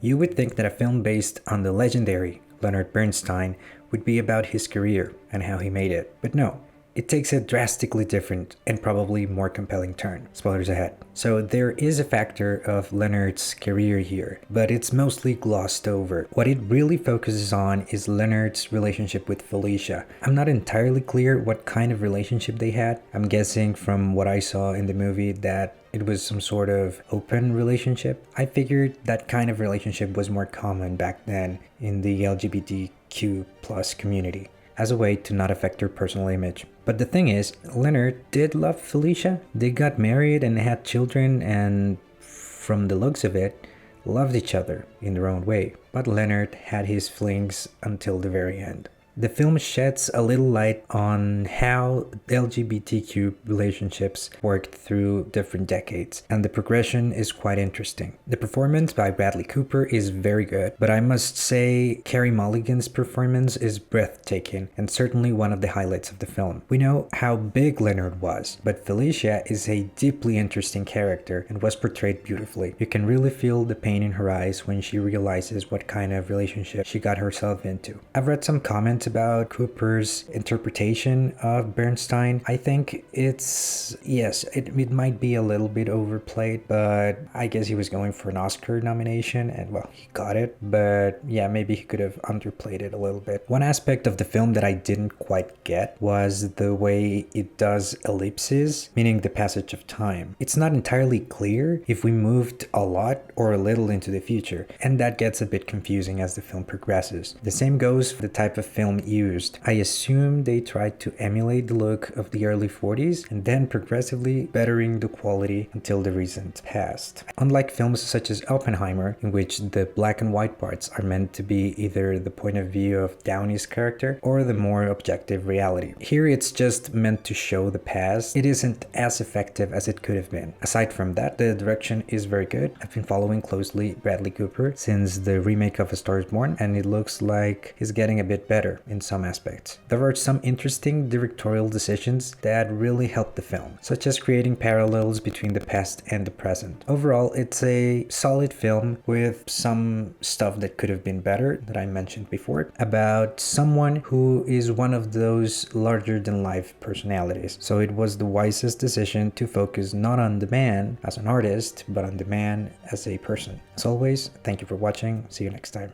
You would think that a film based on the legendary Leonard Bernstein would be about his career and how he made it, but no. It takes a drastically different and probably more compelling turn. Spoilers ahead. So there is a factor of Leonard's career here, but it's mostly glossed over. What it really focuses on is Leonard's relationship with Felicia. I'm not entirely clear what kind of relationship they had. I'm guessing from what I saw in the movie that it was some sort of open relationship. I figured that kind of relationship was more common back then in the LGBTQ plus community, as a way to not affect her personal image. But the thing is, Leonard did love Felicia. They got married and had children, and from the looks of it, loved each other in their own way. But Leonard had his flings until the very end. The film sheds a little light on how LGBTQ relationships worked through different decades, and the progression is quite interesting. The performance by Bradley Cooper is very good, but I must say Carey Mulligan's performance is breathtaking and certainly one of the highlights of the film. We know how big Leonard was, but Felicia is a deeply interesting character and was portrayed beautifully. You can really feel the pain in her eyes when she realizes what kind of relationship she got herself into. I've read some comments about Cooper's interpretation of Bernstein. I think it might be a little bit overplayed, but I guess he was going for an Oscar nomination and well, he got it, but yeah, maybe he could have underplayed it a little bit. One aspect of the film that I didn't quite get was the way it does ellipses, meaning the passage of time. It's not entirely clear if we moved a lot or a little into the future, and that gets a bit confusing as the film progresses. The same goes for the type of film used. I assume they tried to emulate the look of the early 40s and then progressively bettering the quality until the recent past. Unlike films such as Oppenheimer, in which the black and white parts are meant to be either the point of view of Downey's character or the more objective reality. Here it's just meant to show the past. It isn't as effective as it could have been. Aside from that, the direction is very good. I've been following closely Bradley Cooper since the remake of A Star is Born, and it looks like he's getting a bit better in some aspects. There are some interesting directorial decisions that really helped the film, such as creating parallels between the past and the present. Overall, it's a solid film with some stuff that could have been better that I mentioned before, about someone who is one of those larger-than-life personalities. So it was the wisest decision to focus not on the man as an artist, but on the man as a person. As always, thank you for watching. See you next time.